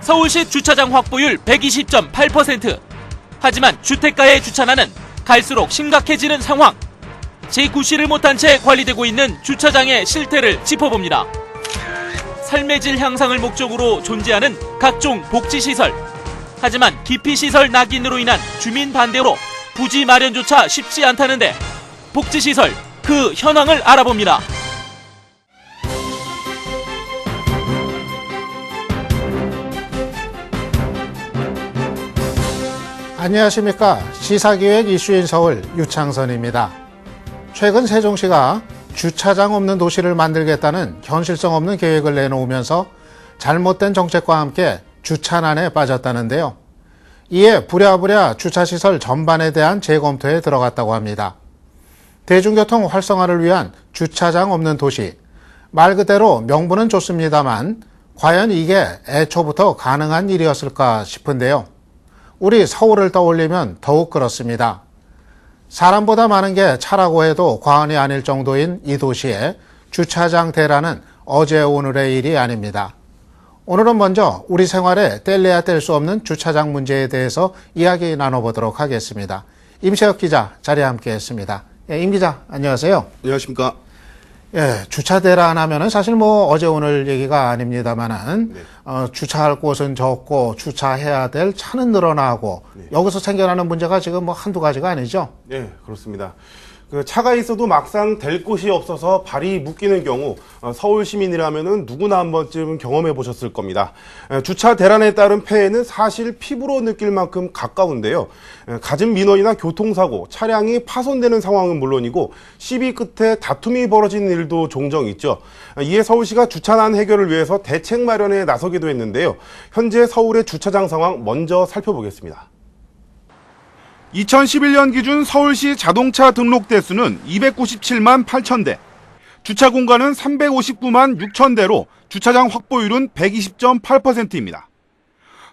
서울시 주차장 확보율 120.8%. 하지만 주택가의 주차난은 갈수록 심각해지는 상황. 재구시를 못한 채 관리되고 있는 주차장의 실태를 짚어봅니다. 삶의 질 향상을 목적으로 존재하는 각종 복지시설. 하지만 기피시설 낙인으로 인한 주민 반대로 부지 마련조차 쉽지 않다는데 복지시설 그 현황을 알아봅니다. 안녕하십니까. 시사기획 이슈인 서울 유창선입니다. 최근 세종시가 주차장 없는 도시를 만들겠다는 현실성 없는 계획을 내놓으면서 잘못된 정책과 함께 주차난에 빠졌다는데요. 이에 부랴부랴 주차시설 전반에 대한 재검토에 들어갔다고 합니다. 대중교통 활성화를 위한 주차장 없는 도시. 말 그대로 명분은 좋습니다만 과연 이게 애초부터 가능한 일이었을까 싶은데요. 우리 서울을 떠올리면 더욱 그렇습니다. 사람보다 많은 게 차라고 해도 과언이 아닐 정도인 이 도시에 주차장 대란은 어제 오늘의 일이 아닙니다. 오늘은 먼저 우리 생활에 뗄래야 뗄 수 없는 주차장 문제에 대해서 이야기 나눠보도록 하겠습니다. 임시혁 기자 자리에 함께했습니다. 임 기자 안녕하세요. 안녕하십니까. 주차 대란 하면은 사실 어제 오늘 얘기가 아닙니다만은 주차할 곳은 적고 주차해야 될 차는 늘어나고 여기서 생겨나는 문제가 지금 한두 가지가 아니죠. 네, 그렇습니다. 차가 있어도 막상 댈 곳이 없어서 발이 묶이는 경우 서울 시민이라면은 누구나 한 번쯤 경험해 보셨을 겁니다. 주차 대란에 따른 폐해는 사실 피부로 느낄 만큼 가까운데요. 갖은 민원이나 교통사고, 차량이 파손되는 상황은 물론이고 시비 끝에 다툼이 벌어지는 일도 종종 있죠. 이에 서울시가 주차난 해결을 위해서 대책 마련에 나서기도 했는데요. 현재 서울의 주차장 상황 먼저 살펴보겠습니다. 2011년 기준 서울시 자동차 등록 대수는 297만 8천 대, 주차 공간은 359만 6천 대로 주차장 확보율은 120.8%입니다.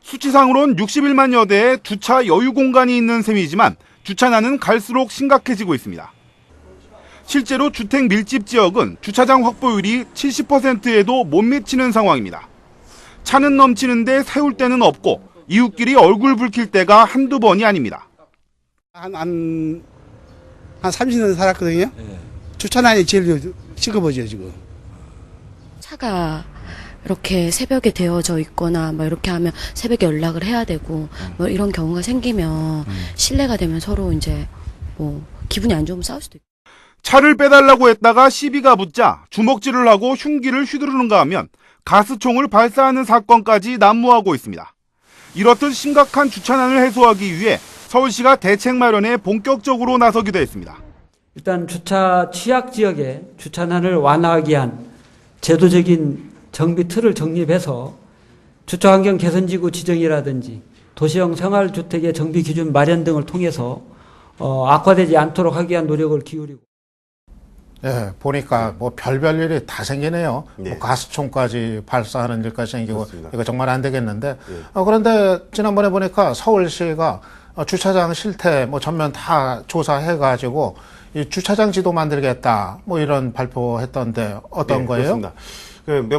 수치상으론 61만여 대의 주차 여유 공간이 있는 셈이지만 주차난은 갈수록 심각해지고 있습니다. 실제로 주택 밀집 지역은 주차장 확보율이 70%에도 못 미치는 상황입니다. 차는 넘치는데 세울 데는 없고 이웃끼리 얼굴 붉힐 때가 한두 번이 아닙니다. 한 30년 살았거든요. 네. 주차난이 제일 시급하죠, 지금. 차가 이렇게 새벽에 되어져 있거나 이렇게 하면 새벽에 연락을 해야 되고 이런 경우가 생기면 실례가 되면 서로 이제 기분이 안 좋으면 싸울 수도 있고. 차를 빼달라고 했다가 시비가 붙자 주먹질을 하고 흉기를 휘두르는가 하면 가스총을 발사하는 사건까지 난무하고 있습니다. 이렇듯 심각한 주차난을 해소하기 위해 서울시가 대책 마련에 본격적으로 나서기도 했습니다. 일단 주차 취약 지역에 주차난을 완화하기 위한 제도적인 정비 틀을 정립해서 주차환경 개선지구 지정이라든지 도시형 생활주택의 정비 기준 마련 등을 통해서 악화되지 않도록 하기 위한 노력을 기울이고. 네, 보니까 별별 일이 다 생기네요. 네. 가스총까지 발사하는 일까지 생기고 그렇습니다. 이거 정말 안 되겠는데. 그런데 지난번에 보니까 서울시가 주차장 실태 전면 다 조사해가지고 이 주차장 지도 만들겠다 이런 발표했던데 어떤 거예요? 그렇습니다.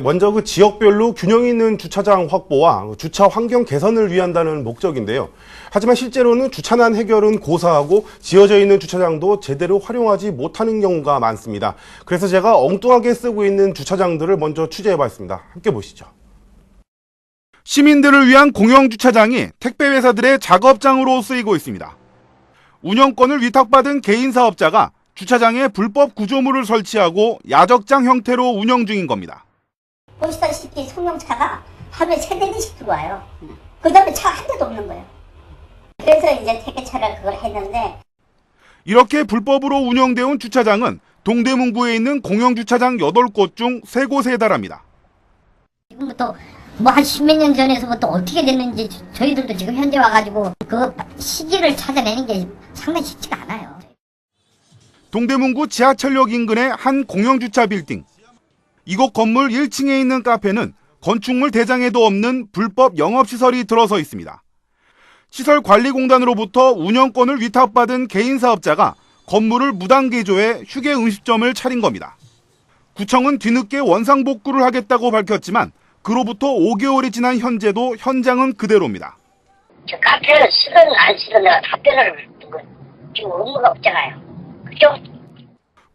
먼저 지역별로 균형 있는 주차장 확보와 주차 환경 개선을 위한다는 목적인데요. 하지만 실제로는 주차난 해결은 고사하고 지어져 있는 주차장도 제대로 활용하지 못하는 경우가 많습니다. 그래서 제가 엉뚱하게 쓰고 있는 주차장들을 먼저 취재해봤습니다. 함께 보시죠. 시민들을 위한 공영주차장이 택배회사들의 작업장으로 쓰이고 있습니다. 운영권을 위탁받은 개인 사업자가 주차장에 불법 구조물을 설치하고 야적장 형태로 운영 중인 겁니다. 보시다시피 승용차가 하루에 3대씩 들어와요. 그 다음에 차 한 대도 없는 거예요. 그래서 이제 택배차를 그걸 했는데. 이렇게 불법으로 운영되어 온 주차장은 동대문구에 있는 공영주차장 8곳 중 3곳에 달합니다. 지금부터 한 10몇 년 전에서부터 어떻게 됐는지 저희들도 지금 현재 와가지고 그 시기를 찾아내는 게 상당히 쉽지가 않아요. 동대문구 지하철역 인근의 한 공영주차 빌딩. 이곳 건물 1층에 있는 카페는 건축물 대장에도 없는 불법 영업시설이 들어서 있습니다. 시설관리공단으로부터 운영권을 위탁받은 개인 사업자가 건물을 무단 개조해 휴게 음식점을 차린 겁니다. 구청은 뒤늦게 원상복구를 하겠다고 밝혔지만 그로부터 5개월이 지난 현재도 현장은 그대로입니다. 저 카페를 쓰든 안 쓰든 내가 답변을 지금 의무가 없잖아요. 그죠?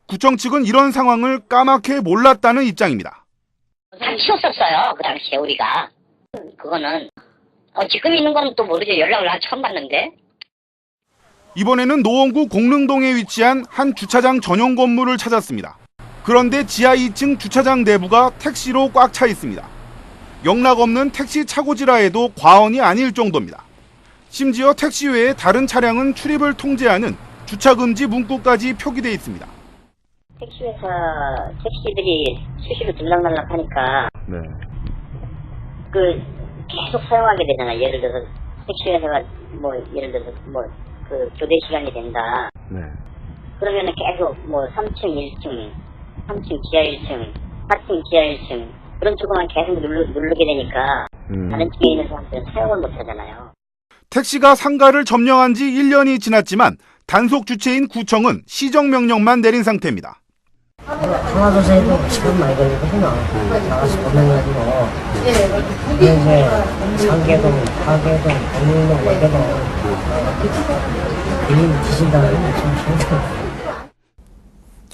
구청 측은 이런 상황을 까맣게 몰랐다는 입장입니다. 치웠었어요. 그 당시에 우리가. 그거는 지금 있는 건 또 모르죠. 연락을 처음 받는데. 이번에는 노원구 공릉동에 위치한 한 주차장 전용 건물을 찾았습니다. 그런데 지하 2층 주차장 내부가 택시로 꽉 차 있습니다. 영락 없는 택시 차고지라 해도 과언이 아닐 정도입니다. 심지어 택시 외에 다른 차량은 출입을 통제하는 주차금지 문구까지 표기되어 있습니다. 택시회사 택시들이 수시로 들락날락하니까 그 계속 사용하게 되잖아. 예를 들어서 택시회사가 뭐 예를 들어서 뭐 그 교대 시간이 된다. 그러면은 계속 뭐 3층 1층, 3층 지하 1층, 4층 지하 1층 그런 쪽으로만 계속 누르게 되니까 다른 쪽에 있는 사람들은 사용을 못 하잖아요. 택시가 상가를 점령한 지 1년이 지났지만 단속 주체인 구청은 시정명령만 내린 상태입니다. 강화도에도 시간 많이 걸리거든요. 나가서 보내가지고 이제 상계동, 하계동, 공릉동, 월계동 이미 지신다는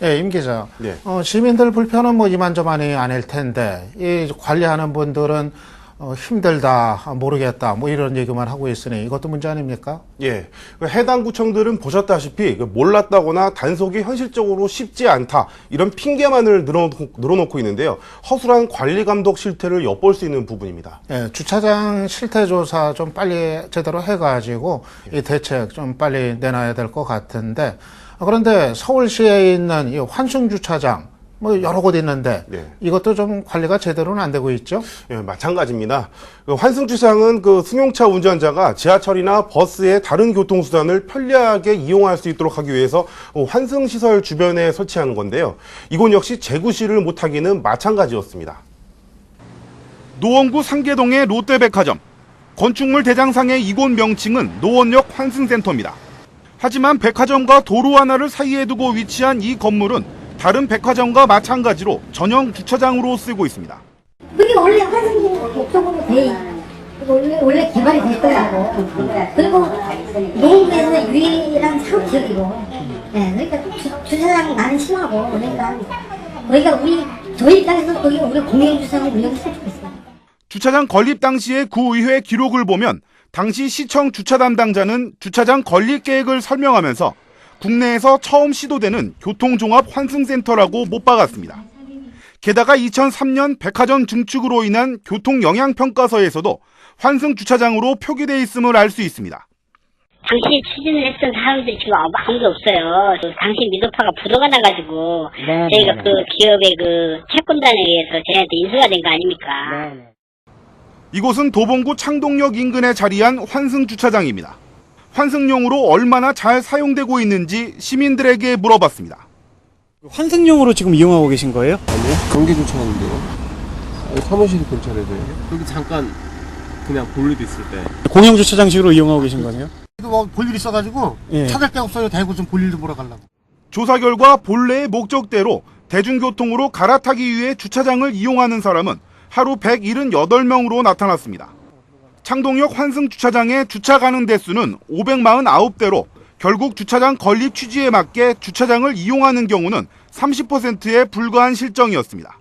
예, 임 기자. 네. 시민들 불편은 뭐 이만저만이 아닐 텐데, 이 관리하는 분들은 힘들다, 모르겠다, 뭐 이런 얘기만 하고 있으니 이것도 문제 아닙니까? 예. 해당 구청들은 보셨다시피 몰랐다거나 단속이 현실적으로 쉽지 않다. 이런 핑계만을 늘어놓고 있는데요. 허술한 관리 감독 실태를 엿볼 수 있는 부분입니다. 예, 주차장 실태 조사 좀 빨리 제대로 해가지고 이 대책 좀 빨리 내놔야 될 것 같은데, 그런데 서울시에 있는 이 환승 주차장, 뭐 여러 곳 있는데 이것도 좀 관리가 제대로는 안 되고 있죠? 예, 마찬가지입니다. 환승주차장은 승용차 운전자가 지하철이나 버스의 다른 교통수단을 편리하게 이용할 수 있도록 하기 위해서 환승시설 주변에 설치하는 건데요. 이곳 역시 재구시를 못하기는 마찬가지였습니다. 노원구 상계동의 롯데백화점. 건축물 대장상의 이곳 명칭은 노원역 환승센터입니다. 하지만 백화점과 도로 하나를 사이에 두고 위치한 이 건물은 다른 백화점과 마찬가지로 전용 주차장으로 쓰고 있습니다. 그게 원래 환승 목적으로 원래 개발이 될 거라고. 그리고 노원구에서 유일한 사업 지역이고, 그러니까 주차장 많이 심하고, 그러니까 저희 입장에서 거기 우리 공영 주차장을 운영했으면 좋겠어요. 주차장 건립 당시의 구의회 기록을 보면 당시 시청 주차 담당자는 주차장 건립 계획을 설명하면서 국내에서 처음 시도되는 교통종합 환승센터라고 못 박았습니다. 게다가 2003년 백화점 증축으로 인한 교통영향평가서에서도 환승주차장으로 표기되어 있음을 알 수 있습니다. 당시 추진을 했던 사람들이 지금 아무도 없어요. 당시 미도파가 부도가 나가지고 저희가 그 기업의 그 채권단에 의해서 저희한테 인수가 된 거 아닙니까? 이곳은 도봉구 창동역 인근에 자리한 환승주차장입니다. 환승용으로 얼마나 잘 사용되고 있는지 시민들에게 물어봤습니다. 환승용으로 지금 이용하고 계신 거예요? 아니요, 경기 주차하는데요. 사무실 근처라서요. 여기 잠깐 그냥 볼 일 있을 때. 공영 주차장식으로 이용하고 계신 거네요? 뭐 볼 일 있어가지고 찾을 데 없어요. 대구 좀 볼 일도 보러 가려고. 조사 결과 본래의 목적대로 대중교통으로 갈아타기 위해 주차장을 이용하는 사람은 하루 178명으로 나타났습니다. 창동역 환승주차장의 주차 가능 대수는 549대로 결국 주차장 건립 취지에 맞게 주차장을 이용하는 경우는 30%에 불과한 실정이었습니다.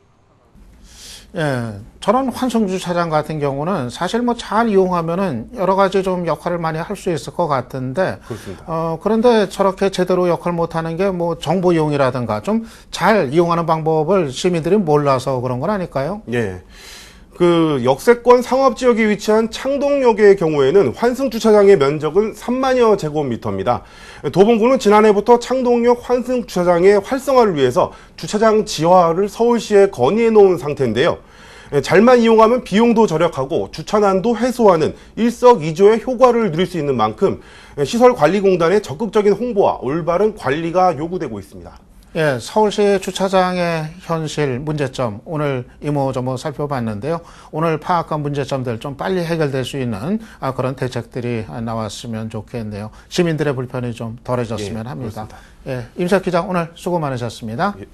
예, 저런 환승주차장 같은 경우는 사실 뭐 잘 이용하면은 여러 가지 좀 역할을 많이 할 수 있을 것 같은데, 그렇습니다. 그런데 저렇게 제대로 역할 못하는 게 뭐 정보 이용이라든가 좀 잘 이용하는 방법을 시민들이 몰라서 그런 건 아닐까요? 예. 역세권 상업지역에 위치한 창동역의 경우에는 환승주차장의 면적은 3만여 제곱미터입니다. 도봉구는 지난해부터 창동역 환승주차장의 활성화를 위해서 주차장 지화를 서울시에 건의해 놓은 상태인데요. 잘만 이용하면 비용도 절약하고 주차난도 해소하는 일석이조의 효과를 누릴 수 있는 만큼 시설관리공단의 적극적인 홍보와 올바른 관리가 요구되고 있습니다. 예, 서울시 주차장의 현실 문제점 오늘 이모저모 살펴봤는데요. 오늘 파악한 문제점들 좀 빨리 해결될 수 있는 그런 대책들이 나왔으면 좋겠네요. 시민들의 불편이 좀 덜해졌으면 합니다. 예, 임석 기자 오늘 수고 많으셨습니다. 예.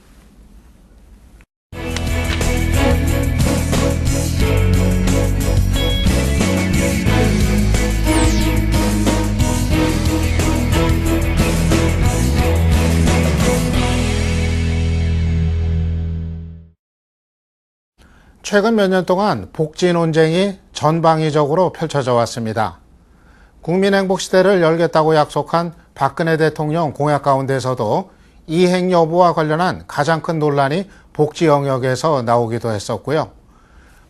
최근 몇 년 동안 복지 논쟁이 전방위적으로 펼쳐져 왔습니다. 국민행복 시대를 열겠다고 약속한 박근혜 대통령 공약 가운데서도 이행 여부와 관련한 가장 큰 논란이 복지 영역에서 나오기도 했었고요.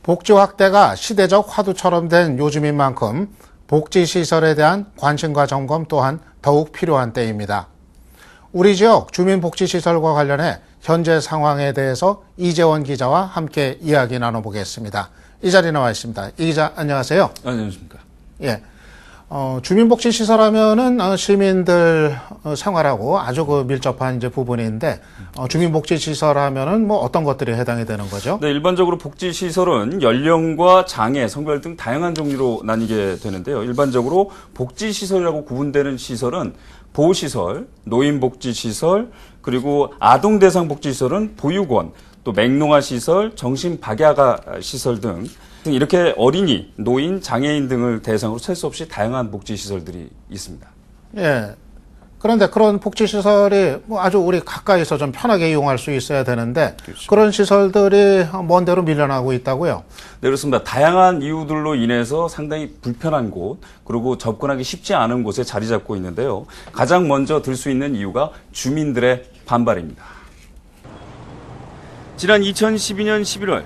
복지 확대가 시대적 화두처럼 된 요즘인 만큼 복지시설에 대한 관심과 점검 또한 더욱 필요한 때입니다. 우리 지역 주민복지시설과 관련해 현재 상황에 대해서 이재원 기자와 함께 이야기 나눠보겠습니다. 이 자리에 나와 있습니다. 이 기자, 안녕하세요. 안녕하십니까. 예. 주민복지시설 하면은 시민들 생활하고 아주 밀접한 이제 부분인데, 주민복지시설 하면은 뭐 어떤 것들이 해당이 되는 거죠? 네, 일반적으로 복지시설은 연령과 장애, 성별 등 다양한 종류로 나뉘게 되는데요. 일반적으로 복지시설이라고 구분되는 시설은 보호시설, 노인복지시설, 그리고 아동대상복지시설은 보육원, 또 맹농아시설, 정신박약아시설 등 이렇게 어린이, 노인, 장애인 등을 대상으로 셀 수 없이 다양한 복지시설들이 있습니다. 예. 그런데 그런 복지시설이 뭐 아주 우리 가까이서 좀 편하게 이용할 수 있어야 되는데, 그렇죠. 그런 시설들이 먼 데로 밀려나고 있다고요? 네, 그렇습니다. 다양한 이유들로 인해서 상당히 불편한 곳, 그리고 접근하기 쉽지 않은 곳에 자리 잡고 있는데요. 가장 먼저 들 수 있는 이유가 주민들의 반발입니다. 지난 2012년 11월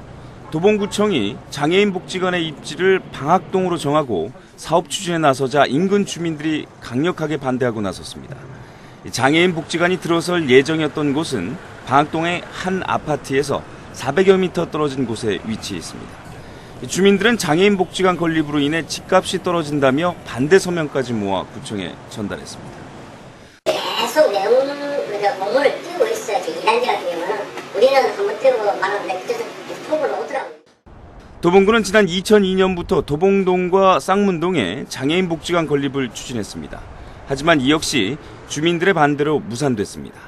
도봉구청이 장애인 복지관의 입지를 방학동으로 정하고 사업 추진에 나서자 인근 주민들이 강력하게 반대하고 나섰습니다. 장애인 복지관이 들어설 예정이었던 곳은 방학동의 한 아파트에서 400여 미터 떨어진 곳에 위치해 있습니다. 주민들은 장애인 복지관 건립으로 인해 집값이 떨어진다며 반대 서명까지 모아 구청에 전달했습니다. 계속 공문을 띄우고 있어요. 이 단지 같은 경우는 우리는 한번 띄우고 말하는데 그때서 통보를 오더라고요. 도봉구는 지난 2002년부터 도봉동과 쌍문동에 장애인 복지관 건립을 추진했습니다. 하지만 이 역시 주민들의 반대로 무산됐습니다.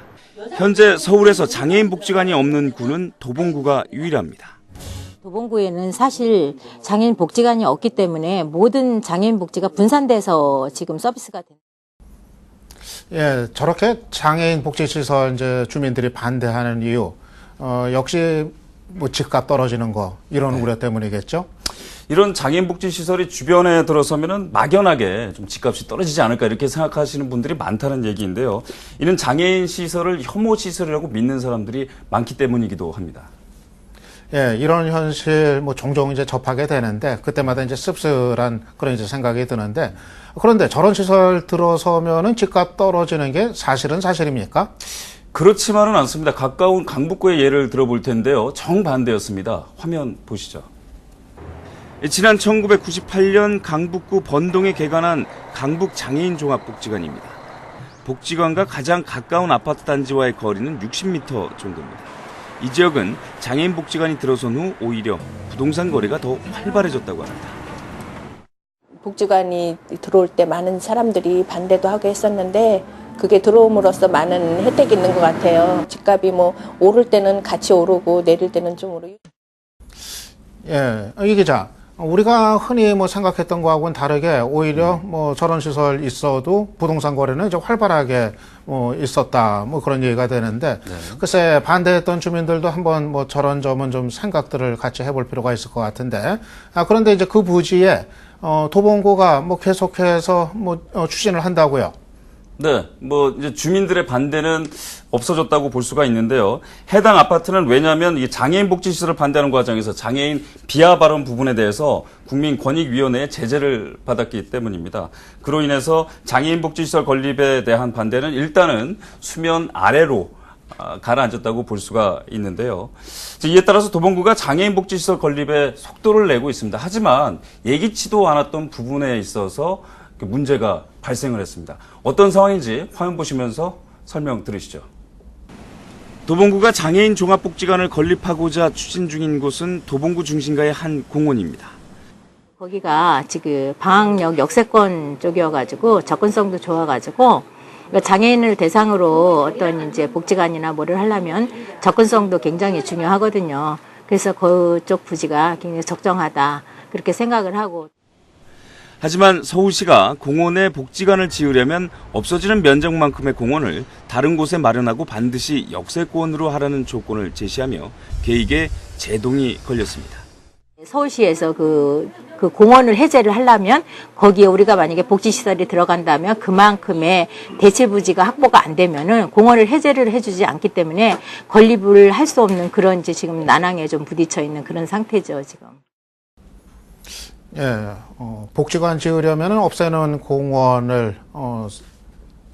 현재 서울에서 장애인 복지관이 없는 구는 도봉구가 유일합니다. 도봉구에는 사실 장애인 복지관이 없기 때문에 모든 장애인 복지가 분산돼서 지금 서비스가 됩니다. 예, 저렇게 장애인 복지시설 이제 주민들이 반대하는 이유, 역시 뭐 집값 떨어지는 거 이런 우려 때문이겠죠? 이런 장애인 복지시설이 주변에 들어서면은 막연하게 좀 집값이 떨어지지 않을까 이렇게 생각하시는 분들이 많다는 얘기인데요. 이는 장애인 시설을 혐오 시설이라고 믿는 사람들이 많기 때문이기도 합니다. 예, 이런 현실 뭐 종종 이제 접하게 되는데 그때마다 이제 씁쓸한 그런 이제 생각이 드는데, 그런데 저런 시설 들어서면은 집값 떨어지는 게 사실입니까? 그렇지만은 않습니다. 가까운 강북구의 예를 들어볼 텐데요. 정반대였습니다. 화면 보시죠. 지난 1998년 강북구 번동에 개관한 강북장애인 종합복지관입니다. 복지관과 가장 가까운 아파트 단지와의 거리는 60m 정도입니다. 이 지역은 장애인 복지관이 들어선 후 오히려 부동산 거래가 더 활발해졌다고 합니다. 복지관이 들어올 때 많은 사람들이 반대도 하고 했었는데 그게 들어옴으로써 많은 혜택이 있는 것 같아요. 집값이 뭐 오를 때는 같이 오르고 내릴 때는 좀 오르고. 예, 이 기자, 우리가 흔히 뭐 생각했던 거하고는 다르게 오히려 뭐 저런 시설 있어도 부동산 거래는 이제 활발하게 뭐 있었다 뭐 그런 얘기가 되는데, 글쎄 반대했던 주민들도 한번 뭐 저런 점은 좀 생각들을 같이 해볼 필요가 있을 것 같은데, 그런데 이제 그 부지에 도봉구가 뭐 계속해서 뭐 추진을 한다고요? 네, 뭐 이제 주민들의 반대는 없어졌다고 볼 수가 있는데요. 해당 아파트는 왜냐하면 이 장애인 복지시설을 반대하는 과정에서 장애인 비하 발언 부분에 대해서 국민권익위원회의 제재를 받았기 때문입니다. 그로 인해서 장애인 복지시설 건립에 대한 반대는 일단은 수면 아래로 가라앉았다고 볼 수가 있는데요. 이에 따라서 도봉구가 장애인 복지시설 건립에 속도를 내고 있습니다. 하지만 예기치도 않았던 부분에 있어서 문제가 발생을 했습니다. 어떤 상황인지 화면 보시면서 설명 들으시죠. 도봉구가 장애인 종합복지관을 건립하고자 추진 중인 곳은 도봉구 중심가의 한 공원입니다. 거기가 지금 방학역 역세권 쪽이어가지고 접근성도 좋아가지고 장애인을 대상으로 어떤 이제 복지관이나 뭐를 하려면 접근성도 굉장히 중요하거든요. 그래서 그쪽 부지가 굉장히 적정하다 그렇게 생각을 하고. 하지만 서울시가 공원에 복지관을 지으려면 없어지는 면적만큼의 공원을 다른 곳에 마련하고 반드시 역세권으로 하라는 조건을 제시하며 계획에 제동이 걸렸습니다. 서울시에서 그 공원을 해제를 하려면 거기에 우리가 만약에 복지시설이 들어간다면 그만큼의 대체 부지가 확보가 안 되면은 공원을 해제를 해주지 않기 때문에 건립을 할 수 없는 그런 이제 지금 난항에 좀 부딪혀 있는 그런 상태죠, 지금. 예, 복지관 지으려면 없애는 공원을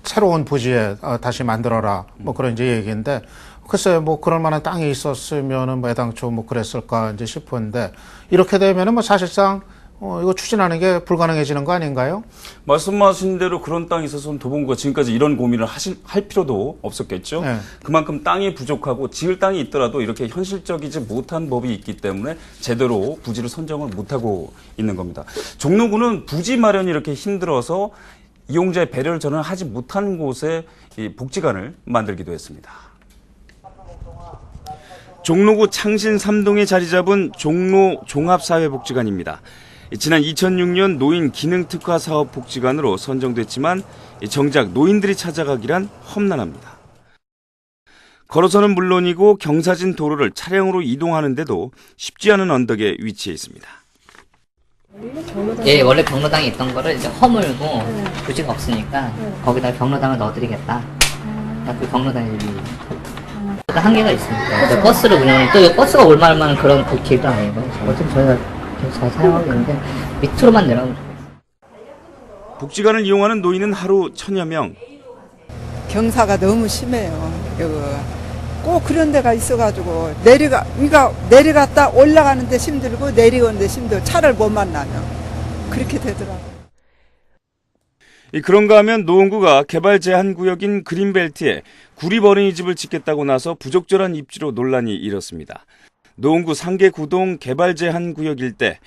새로운 부지에 다시 만들어라. 뭐 그런 이제 얘기인데, 글쎄 뭐 그럴 만한 땅이 있었으면은 뭐 애당초 뭐 그랬을까 이제 싶은데, 이렇게 되면은 뭐 사실상 이거 추진하는 게 불가능해지는 거 아닌가요? 말씀하신 대로 그런 땅이 있어서는 도봉구가 지금까지 이런 고민을 할 필요도 없었겠죠. 네. 그만큼 땅이 부족하고 지을 땅이 있더라도 이렇게 현실적이지 못한 법이 있기 때문에 제대로 부지를 선정을 못하고 있는 겁니다. 종로구는 부지 마련이 이렇게 힘들어서 이용자의 배려를 저는 하지 못한 곳에 이 복지관을 만들기도 했습니다. 종로구 창신 3동에 자리 잡은 종로 종합사회복지관입니다. 지난 2006년 노인 기능특화 사업 복지관으로 선정됐지만 정작 노인들이 찾아가기란 험난합니다. 걸어서는 물론이고 경사진 도로를 차량으로 이동하는데도 쉽지 않은 언덕에 위치해 있습니다. 예, 원래 경로당에 있던 거를 이제 허물고 부지가 없으니까 거기다 경로당을 넣어드리겠다. 그 경로당이 한계가 있습니다. 버스를 운영을 또 버스가 올만한 그런 길도 아니고 어차피 저희가 잘 사용하고 있는데 밑으로만 내려가고. 복지관을 이용하는 노인은 하루 1000여 명. 경사가 너무 심해요. 꼭 그런 데가 있어가지고 내려갔다 올라가는데 힘들고 내려오는데 힘들고 차를 못 만나면 그렇게 되더라고요. 그런가 하면 노원구가 개발 제한 구역인 그린벨트에 구립 어린이집을 짓겠다고 나서 부적절한 입지로 논란이 일었습니다. 노원구 상계구동 개발 제한 구역 일대,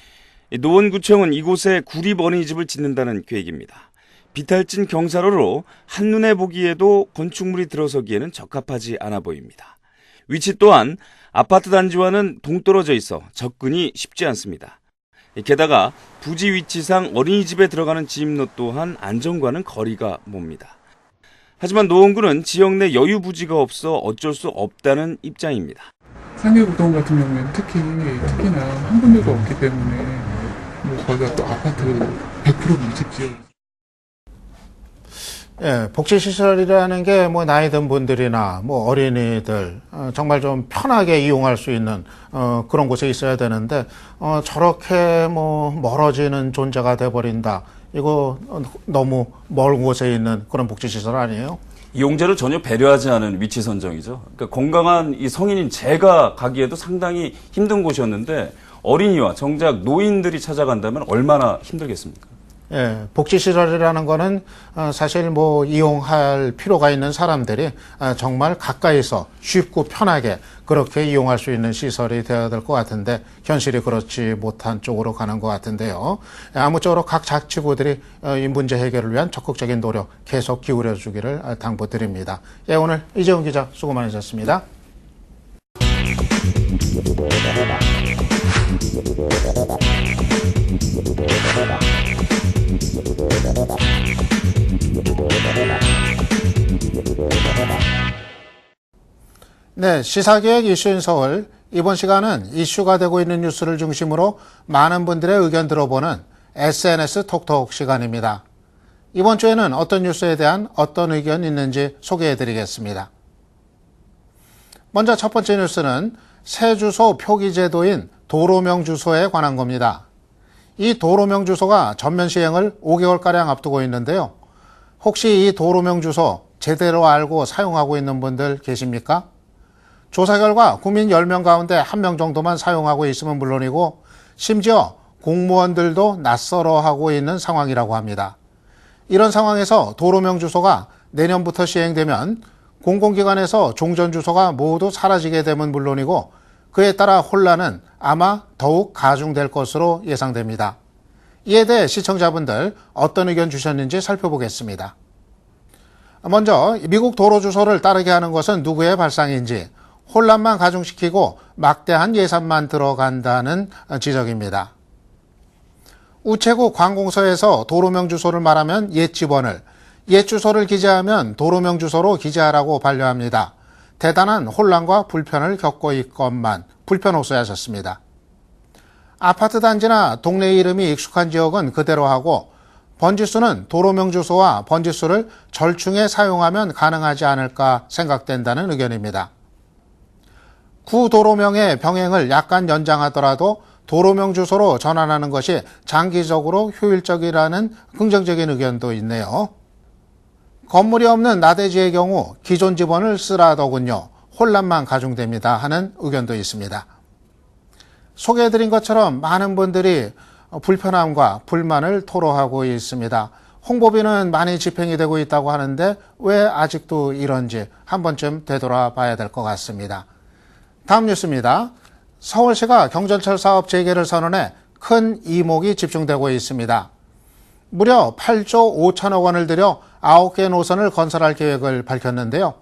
노원구청은 이곳에 구립 어린이집을 짓는다는 계획입니다. 비탈진 경사로로 한눈에 보기에도 건축물이 들어서기에는 적합하지 않아 보입니다. 위치 또한 아파트 단지와는 동떨어져 있어 접근이 쉽지 않습니다. 게다가 부지 위치상 어린이집에 들어가는 진입로 또한 안전과는 거리가 멉니다. 하지만 노원구는 지역 내 여유 부지가 없어 어쩔 수 없다는 입장입니다. 상계구동 같은 경우에는 특히나 한 군데도 없기 때문에 뭐 거기가 또 아파트 100% 밀집 지역. 예, 복지시설이라는 게 뭐 나이 든 분들이나 뭐 어린이들 정말 좀 편하게 이용할 수 있는 그런 곳에 있어야 되는데 저렇게 뭐 멀어지는 존재가 돼버린다. 이거 너무 먼 곳에 있는 그런 복지시설 아니에요? 이용자를 전혀 배려하지 않은 위치 선정이죠. 그러니까 건강한 이 성인인 제가 가기에도 상당히 힘든 곳이었는데 어린이와 정작 노인들이 찾아간다면 얼마나 힘들겠습니까? 예, 복지시설이라는 거는 사실 뭐 이용할 필요가 있는 사람들이 정말 가까이서 쉽고 편하게 그렇게 이용할 수 있는 시설이 되어야 될 것 같은데 현실이 그렇지 못한 쪽으로 가는 것 같은데요. 아무쪼록 각 자치구들이 이 문제 해결을 위한 적극적인 노력 계속 기울여 주기를 당부드립니다. 예, 오늘 이재훈 기자 수고 많으셨습니다. 네, 시사기획 이슈인 서울. 이번 시간은 이슈가 되고 있는 뉴스를 중심으로 많은 분들의 의견 들어보는 SNS 톡톡 시간입니다. 이번 주에는 어떤 뉴스에 대한 어떤 의견이 있는지 소개해드리겠습니다. 먼저 첫 번째 뉴스는 새 주소 표기 제도인 도로명 주소에 관한 겁니다. 이 도로명 주소가 전면 시행을 5개월가량 앞두고 있는데요. 혹시 이 도로명 주소 제대로 알고 사용하고 있는 분들 계십니까? 조사 결과 국민 10명 가운데 1명 정도만 사용하고 있으면 물론이고 심지어 공무원들도 낯설어하고 있는 상황이라고 합니다. 이런 상황에서 도로명 주소가 내년부터 시행되면 공공기관에서 종전 주소가 모두 사라지게 되면 물론이고 그에 따라 혼란은 아마 더욱 가중될 것으로 예상됩니다. 이에 대해 시청자분들 어떤 의견 주셨는지 살펴보겠습니다. 먼저 미국 도로 주소를 따르게 하는 것은 누구의 발상인지 혼란만 가중시키고 막대한 예산만 들어간다는 지적입니다. 우체국 관공서에서 도로명 주소를 말하면 옛 집원을, 옛 주소를 기재하면 도로명 주소로 기재하라고 반려합니다. 대단한 혼란과 불편을 겪고 있건만 불편 호소하셨습니다. 아파트 단지나 동네 이름이 익숙한 지역은 그대로 하고 번지수는 도로명 주소와 번지수를 절충해 사용하면 가능하지 않을까 생각된다는 의견입니다. 구도로명의 병행을 약간 연장하더라도 도로명 주소로 전환하는 것이 장기적으로 효율적이라는 긍정적인 의견도 있네요. 건물이 없는 나대지의 경우 기존 지번을 쓰라더군요. 혼란만 가중됩니다 하는 의견도 있습니다. 소개해드린 것처럼 많은 분들이 불편함과 불만을 토로하고 있습니다. 홍보비는 많이 집행이 되고 있다고 하는데 왜 아직도 이런지 한 번쯤 되돌아봐야 될 것 같습니다. 다음 뉴스입니다. 서울시가 경전철 사업 재개를 선언해 큰 이목이 집중되고 있습니다. 무려 8조 5천억 원을 들여 9개 노선을 건설할 계획을 밝혔는데요.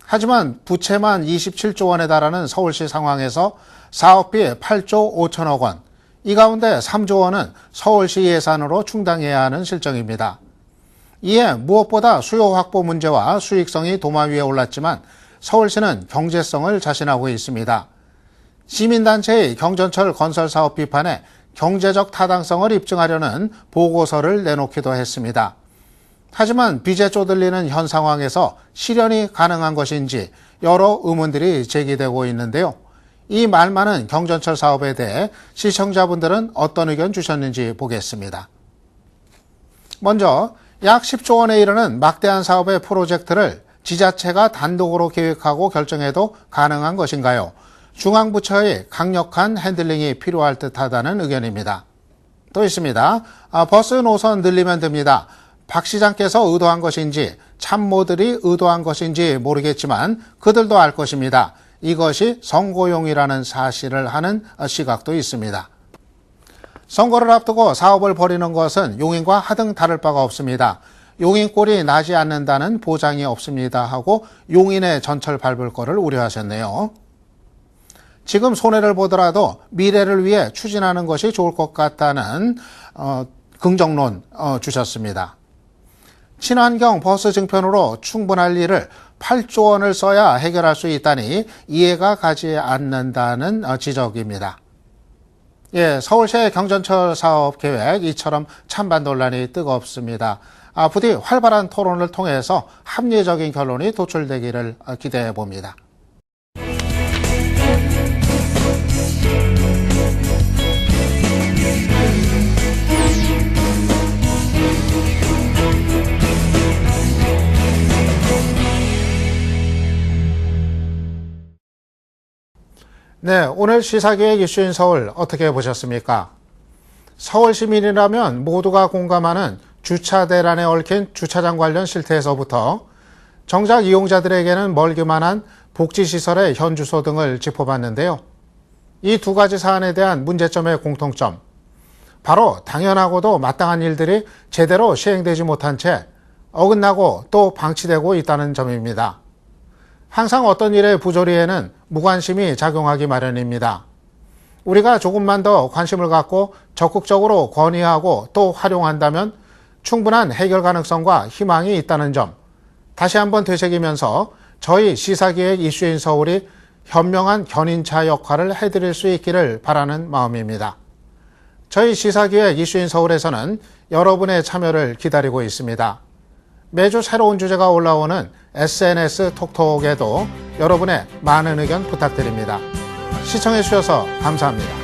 하지만 부채만 27조 원에 달하는 서울시 상황에서 사업비 8조 5천억 원, 이 가운데 3조 원은 서울시 예산으로 충당해야 하는 실정입니다. 이에 무엇보다 수요 확보 문제와 수익성이 도마 위에 올랐지만 서울시는 경제성을 자신하고 있습니다. 시민단체의 경전철 건설 사업 비판에 경제적 타당성을 입증하려는 보고서를 내놓기도 했습니다. 하지만 빚에 쪼들리는 현 상황에서 실현이 가능한 것인지 여러 의문들이 제기되고 있는데요. 이 말 많은 경전철 사업에 대해 시청자분들은 어떤 의견 주셨는지 보겠습니다. 먼저 약 10조 원에 이르는 막대한 사업의 프로젝트를 지자체가 단독으로 계획하고 결정해도 가능한 것인가요? 중앙부처의 강력한 핸들링이 필요할 듯하다는 의견입니다. 또 있습니다. 버스 노선 늘리면 됩니다. 박 시장께서 의도한 것인지 참모들이 의도한 것인지 모르겠지만 그들도 알 것입니다. 이것이 선거용이라는 사실을 하는 시각도 있습니다. 선거를 앞두고 사업을 벌이는 것은 용인과 하등 다를 바가 없습니다. 용인꼴이 나지 않는다는 보장이 없습니다 하고 용인의 전철 밟을 거를 우려하셨네요. 지금 손해를 보더라도 미래를 위해 추진하는 것이 좋을 것 같다는 긍정론 주셨습니다. 친환경 버스 증편으로 충분할 일을 8조 원을 써야 해결할 수 있다니 이해가 가지 않는다는 지적입니다. 예, 서울시의 경전철 사업 계획 이처럼 찬반 논란이 뜨겁습니다. 부디 활발한 토론을 통해서 합리적인 결론이 도출되기를 기대해 봅니다. 네, 오늘 시사기획 이슈인 서울 어떻게 보셨습니까? 서울 시민이라면 모두가 공감하는 주차 대란에 얽힌 주차장 관련 실태에서부터 정작 이용자들에게는 멀기만한 복지시설의 현 주소 등을 짚어봤는데요. 이 두 가지 사안에 대한 문제점의 공통점, 바로 당연하고도 마땅한 일들이 제대로 시행되지 못한 채 어긋나고 또 방치되고 있다는 점입니다. 항상 어떤 일의 부조리에는 무관심이 작용하기 마련입니다. 우리가 조금만 더 관심을 갖고 적극적으로 건의하고 또 활용한다면 충분한 해결 가능성과 희망이 있다는 점 다시 한번 되새기면서 저희 시사기획 이슈인 서울이 현명한 견인차 역할을 해드릴 수 있기를 바라는 마음입니다. 저희 시사기획 이슈인 서울에서는 여러분의 참여를 기다리고 있습니다. 매주 새로운 주제가 올라오는 SNS 톡톡에도 여러분의 많은 의견 부탁드립니다. 시청해 주셔서 감사합니다.